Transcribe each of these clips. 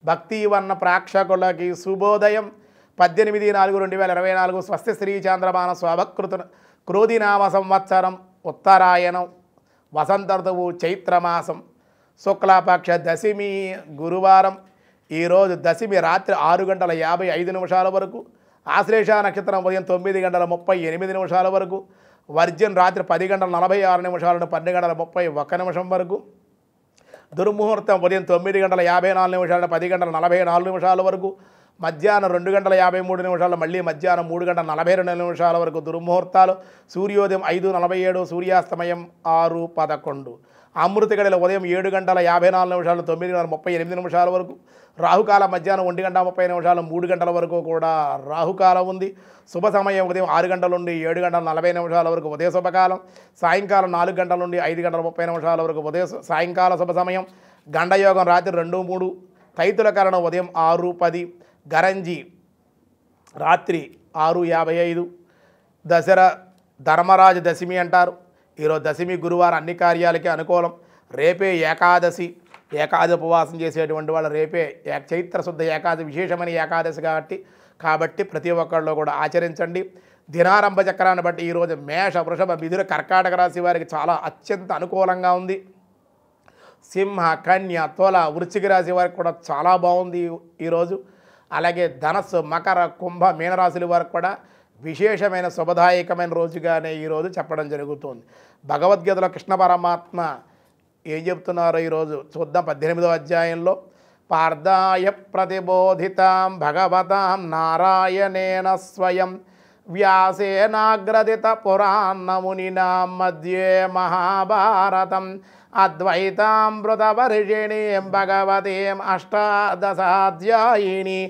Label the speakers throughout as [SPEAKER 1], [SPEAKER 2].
[SPEAKER 1] భక్తివన్న ప్రేక్షకులకి శుభోదయం. 18/4/2024 స్వస్తి శ్రీ చాంద్రమాన స్వభకృత క్రోధినామ సంవత్సరం ఉత్తరాయణం వసంత ఋతువు చైత్రమాసం శుక్లపక్ష దశమి గురువారం. ఈరోజు దశమి రాత్రి 6:55 వరకు, ఆశ్లేష నక్షత్రం ఉదయం 9:38 వరకు, వర్జన్ రాత్రి 10:46 నుండి 12:31 వరకు, దుర్ముహూర్తం ఉదయం 9:54 నుండి 10:44 వరకు, మధ్యాహ్నం 2:53 మళ్ళీ మధ్యాహ్నం 3:42 వరకు దుర్ముహూర్తాలు. సూర్యోదయం 5:47, సూర్యాస్తమయం 6:11. అమృత గడియల ఉదయం 7:54 9:38 వరకు, రాహుకాలం మధ్యాహ్నం 1:30 3 గంటల వరకు కూడా రాహుకాలం ఉంది. శుభ సమయం ఉదయం 6 గంటల నుండి 7:40 వరకు ఉదయ శుభకాలం, సాయంకాలం 4 గంటల నుండి 5:30 వరకు సాయంకాల శుభ సమయం, గండయోగం రాత్రి 2:03, తైతుల కరణం ఉదయం 6:10, గరంజి రాత్రి 6:55. ధర్మరాజ దశమి అంటారు. ఈరోజు దశమి గురువారం అన్ని కార్యాలకి అనుకూలం. రేపే ఏకాదశి ఉపవాసం చేసేటువంటి వాళ్ళు రేపే చైత్ర శుద్ధ ఏకాదశి విశేషమైన ఏకాదశి కాబట్టి ప్రతి ఒక్కళ్ళు కూడా ఆచరించండి. దినారంభ చక్రాన్ని బట్టి ఈరోజు మేష, వృషభ, మిథున, కర్కాటక రాశి వారికి చాలా అత్యంత అనుకూలంగా ఉంది. సింహ, కన్య, తుల, వృశ్చిక రాశి వారికి కూడా చాలా బాగుంది ఈరోజు. అలాగే ధనస్సు, మకర, కుంభ, మీనరాశుల వారికి కూడా విశేషమైన శుభదాయకమైన రోజుగానే ఈరోజు చెప్పడం జరుగుతుంది. భగవద్గీతలో కృష్ణ పరమాత్మ ఏం చెప్తున్నారో ఈరోజు చూద్దాం. 18వ అధ్యాయంలో పార్థాయ ప్రతిబోధితాం భగవతాం నారాయణేన స్వయం వ్యాసేనాగ్రదిత పురాణమునినా మధ్యే మహాభారతం అద్వైతామృతవర్షిణీం భగవతీం అష్టాదశాధ్యాయిని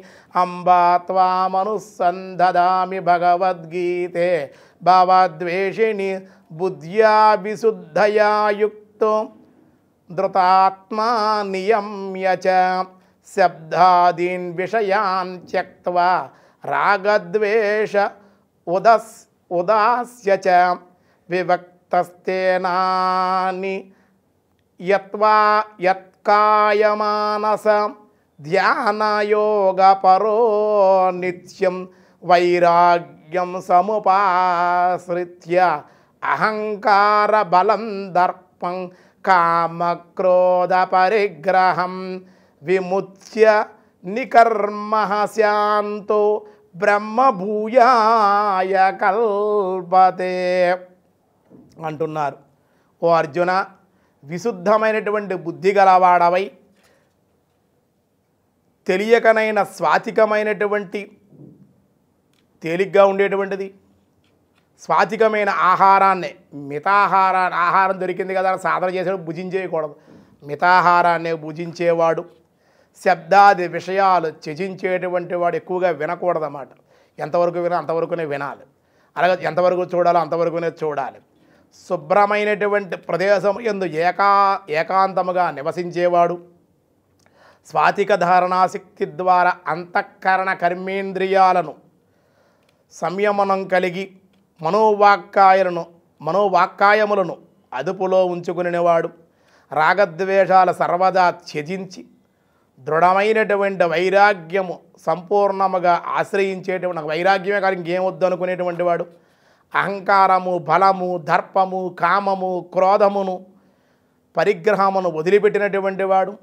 [SPEAKER 1] అంబా త్వామనుసందదామి భగవద్గీతే భవద్వేషిణి బుద్ధ్యా విశుద్ధయా యుక్తో ధృతాత్మా నియమ్య చ శబ్దాదీన్ విషయాన్ త్యక్త్వా రాగద్వేష ఉదాస్య చ వివక్తస్తేనాని యత్కాయమానస ధ్యానయోగపరో నిత్యం వైరాగ్యం సముపాశ్రిత్య అహంకార బలం దర్పం కామక్రోధ పరిగ్రహం విముచ్య నికర్మః శాంతో బ్రహ్మభూయాయ కల్పతే అంటున్నారు. ఓ అర్జున, విశుద్ధమైనటువంటి బుద్ధి గలవాడవై తెలియకనైన స్వాతికమైనటువంటి తేలిగ్గా ఉండేటువంటిది స్వాతికమైన ఆహారాన్ని ఆహారం దొరికింది కదా సాధన చేసేవాడు భుజించేయకూడదు. మితాహారాన్ని భుజించేవాడు శబ్దాది విషయాలు త్యజించేటువంటి వాడు ఎక్కువగా వినకూడదన్నమాట. ఎంతవరకు వినా అంతవరకునే వినాలి. అలాగే ఎంతవరకు చూడాలో అంతవరకునే చూడాలి. శుభ్రమైనటువంటి ప్రదేశం యందు ఏకాంతముగా నివసించేవాడు స్వాతిక ధారణాశక్తి ద్వారా అంతఃకరణ కర్మేంద్రియాలను సంయమనం కలిగి మనోవాక్కాయములను అదుపులో ఉంచుకునేవాడు రాగద్వేషాల సర్వదా త్యజించి దృఢమైనటువంటి వైరాగ్యము సంపూర్ణముగా ఆశ్రయించేటువంటి వైరాగ్యమే కాదు ఇంకేమొద్దు అనుకునేటువంటి వాడు అహంకారము, బలము, దర్పము, కామము, క్రోధమును, పరిగ్రహమును వదిలిపెట్టినటువంటి వాడు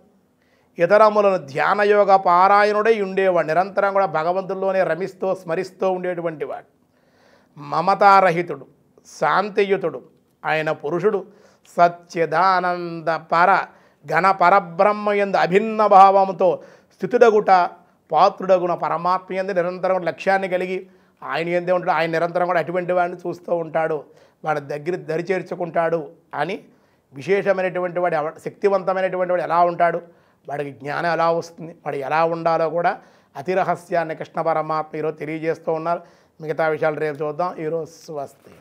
[SPEAKER 1] ఇతరములను ధ్యానయోగ పారాయణుడై ఉండేవాడు. నిరంతరం కూడా భగవంతుల్లోనే రమిస్తూ స్మరిస్తూ ఉండేటువంటి వాడు. మమతారహితుడు, శాంతియుతుడు ఆయన పురుషుడు సచ్చిదానంద ఘన పరబ్రహ్మ యందు అభిన్న భావంతో స్థితుడగుట పాత్రుడగుణ పరమాత్మ యందు నిరంతరం లక్ష్యాన్ని కలిగి ఆయన ఎందే ఉంటాడు. ఆయన నిరంతరం కూడా అటువంటి వాడిని చూస్తూ ఉంటాడు, వాడి దగ్గర దరి చేర్చుకుంటాడు అని విశేషమైనటువంటి వాడు శక్తివంతమైనటువంటి వాడు ఎలా ఉంటాడు, వాడికి జ్ఞానం ఎలా వస్తుంది, వాడు ఎలా ఉండాలో కూడా అతి రహస్యాన్ని కృష్ణ పరమాత్మ ఈరోజు తెలియజేస్తూ ఉన్నారు. మిగతా విషయాలు రేపు చూద్దాం. ఈరోజు స్వస్తి.